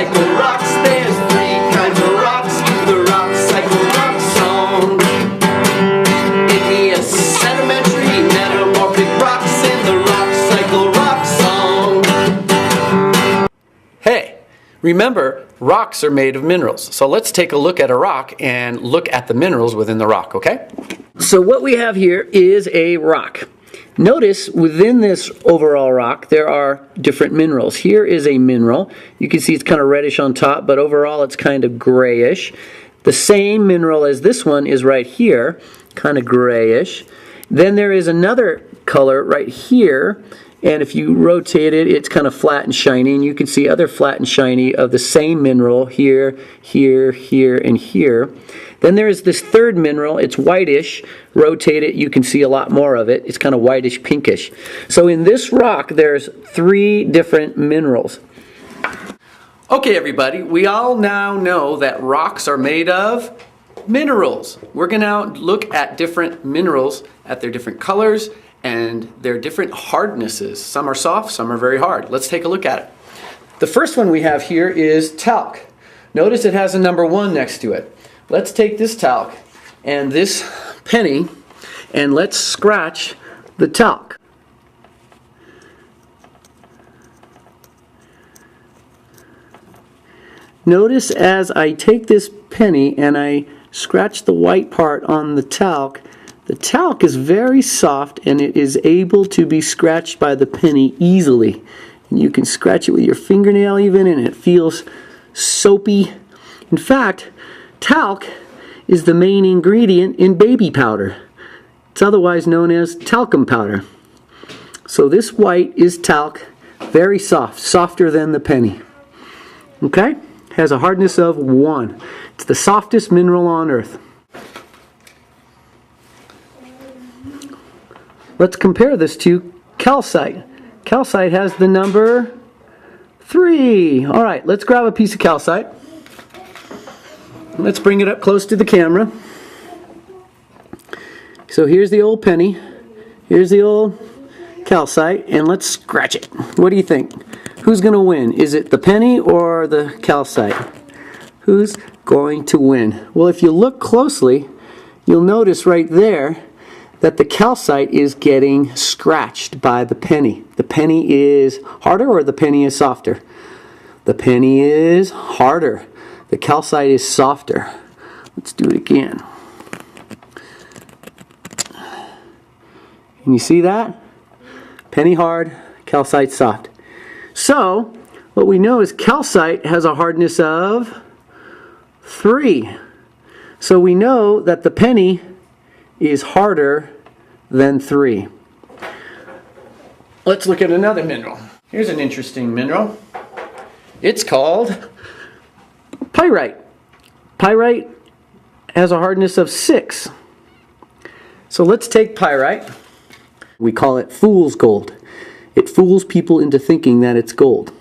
cycle rocks. There's three kinds of rocks. The rock cycle rock song. Give me a sedimentary, metamorphic rocks in the rock cycle rock song. Hey, remember, rocks are made of minerals. So let's take a look at a rock and look at the minerals within the rock, okay? So what we have here is a rock. Notice within this overall rock there are different minerals. Here is a mineral. You can see it's kind of reddish on top, but overall it's kind of grayish. The same mineral as this one is right here, kind of grayish. Then there is another color right here, and if you rotate it, it's kind of flat and shiny, and you can see other flat and shiny of the same mineral here, here, here, and here. Then there is this third mineral. It's whitish. Rotate it, you can see a lot more of it. It's kind of whitish pinkish. So in this rock, there's three different minerals. Okay, everybody, we all now know that rocks are made of minerals. We're going to look at different minerals, at their different colors and their different hardnesses. Some are soft, some are very hard. Let's take a look at it. The first one we have here is talc. Notice it has a number 1 next to it. Let's take this talc and this penny and let's scratch the talc. Notice as I take this penny and I scratch the white part on the talc is very soft and it is able to be scratched by the penny easily. And you can scratch it with your fingernail even, and it feels soapy. In fact, talc is the main ingredient in baby powder. It's otherwise known as talcum powder. So this white is talc, very soft, softer than the penny. Okay? Has a hardness of 1. It's the softest mineral on earth. Let's compare this to calcite. Calcite has the number 3. All right, let's grab a piece of calcite. Let's bring it up close to the camera. So here's the old penny. Here's the old calcite, and let's scratch it. What do you think? Who's going to win? Is it the penny or the calcite? Who's going to win? Well, if you look closely, you'll notice right there that the calcite is getting scratched by the penny. The penny is harder or the penny is softer? The penny is harder. The calcite is softer. Let's do it again. Can you see that? Penny hard, calcite soft. So, what we know is calcite has a hardness of 3. So we know that the penny is harder than 3. Let's look at another mineral. Here's an interesting mineral. It's called pyrite. Pyrite has a hardness of 6. So let's take pyrite. We call it fool's gold. It fools people into thinking that it's gold.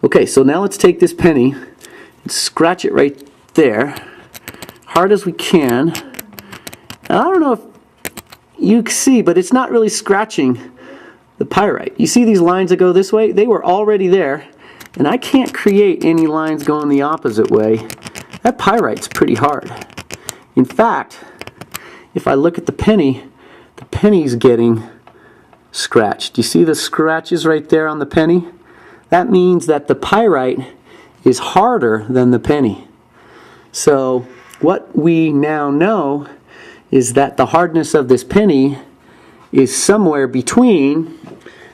Okay, so now let's take this penny and scratch it right there, hard as we can. And I don't know if you can see, but it's not really scratching the pyrite. You see these lines that go this way? They were already there, and I can't create any lines going the opposite way. That pyrite's pretty hard. In fact, if I look at the penny's getting scratched. You see the scratches right there on the penny? That means that the pyrite is harder than the penny. So what we now know is that the hardness of this penny is somewhere between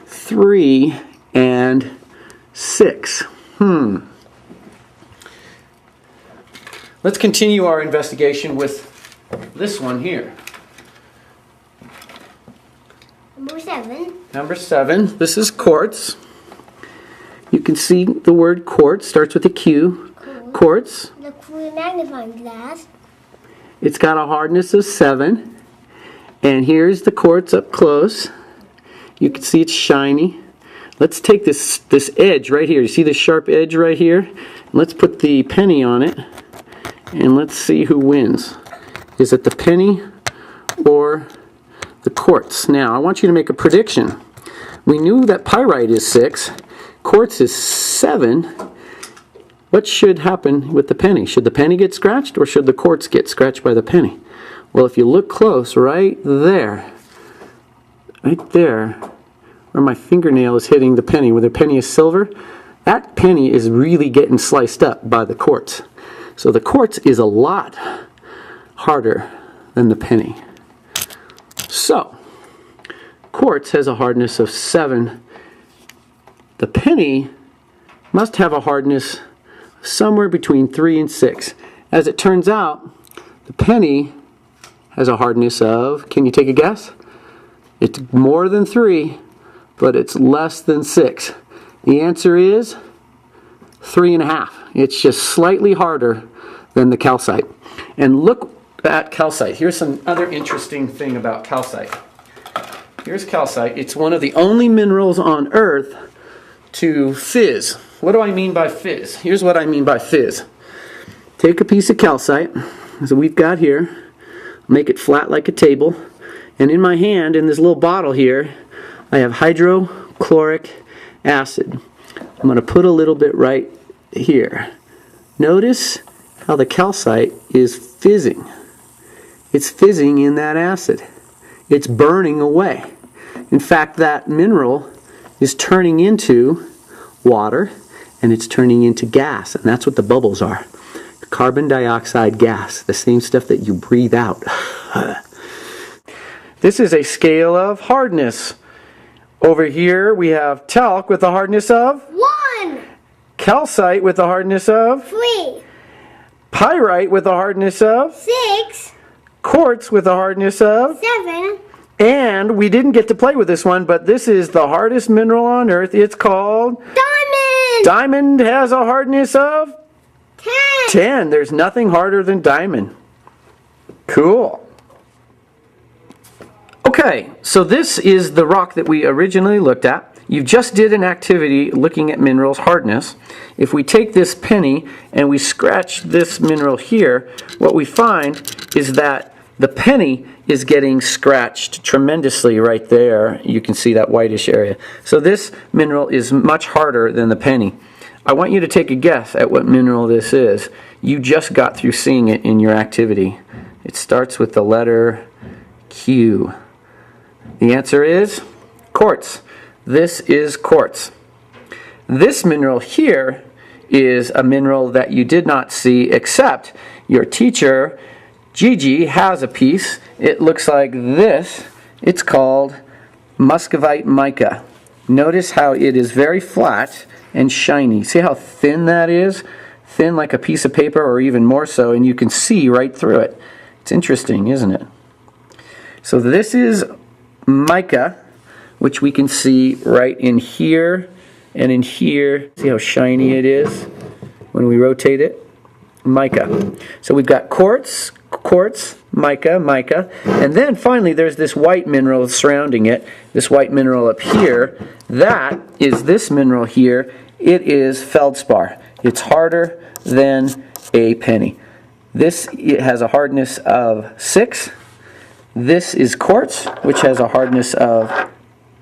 3 and 6. Let's continue our investigation with this one here. Number 7. Number 7. This is quartz. You can see the word quartz starts with a Q. Cool. Quartz. Look through the magnifying glass. It's got a hardness of 7. And here's the quartz up close. You can see it's shiny. Let's take this edge right here. You see this sharp edge right here? Let's put the penny on it. And let's see who wins. Is it the penny or the quartz? Now, I want you to make a prediction. We knew that pyrite is 6. Quartz is 7. what should happen with the penny? Should the penny get scratched or should the quartz get scratched by the penny? Well, if you look close, right there, where my fingernail is hitting the penny, where the penny is silver, that penny is really getting sliced up by the quartz. So the quartz is a lot harder than the penny. So, quartz has a hardness of 7. The penny must have a hardness somewhere between 3 and 6. As it turns out, the penny has a hardness of, can you take a guess? It's more than 3, but it's less than 6. The answer is 3.5. It's just slightly harder than the calcite. And look at calcite. Here's some other interesting thing about calcite. Here's calcite. It's one of the only minerals on Earth to fizz. What do I mean by fizz? Here's what I mean by fizz. Take a piece of calcite, as we've got here, make it flat like a table, and in my hand, in this little bottle here, I have hydrochloric acid. I'm going to put a little bit right here. Notice how the calcite is fizzing. It's fizzing in that acid. It's burning away. In fact, that mineral is turning into water, and it's turning into gas, and that's what the bubbles are. Carbon dioxide gas, the same stuff that you breathe out. This is a scale of hardness. Over here we have talc with a hardness of 1, calcite with a hardness of 3, pyrite with a hardness of 6, quartz with a hardness of 7, and we didn't get to play with this one, but this is the hardest mineral on Earth. It's called diamond. diamond. Has a hardness of 10. There's nothing harder than diamond. Cool. Okay, so this is the rock that we originally looked at. You just did an activity looking at minerals hardness. If we take this penny and we scratch this mineral here, what we find is that the penny is getting scratched tremendously right there. You can see that whitish area. So this mineral is much harder than the penny. I want you to take a guess at what mineral this is. You just got through seeing it in your activity. It starts with the letter Q. The answer is quartz. This is quartz. This mineral here is a mineral that you did not see, except your teacher, Gigi, has a piece. It looks like this. It's called muscovite mica. Notice how it is very flat and shiny. See how thin that is? Thin like a piece of paper, or even more so, and you can see right through it. It's interesting, isn't it? So this is mica, which we can see right in here and in here. See how shiny it is when we rotate it? Mica. So we've got quartz, mica, and then finally there's this white mineral surrounding it, this white mineral up here. That is this mineral here. It is feldspar. It's harder than a penny. This it has a hardness of 6. This is quartz, which has a hardness of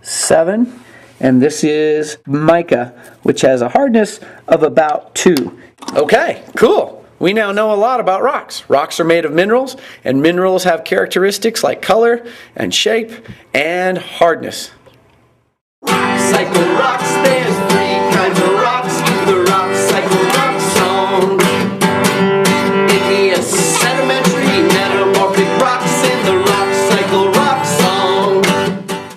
7. And this is mica, which has a hardness of about 2. Okay, cool. We now know a lot about rocks. Rocks are made of minerals, and minerals have characteristics like color and shape and hardness. Rocks like the rocks, there's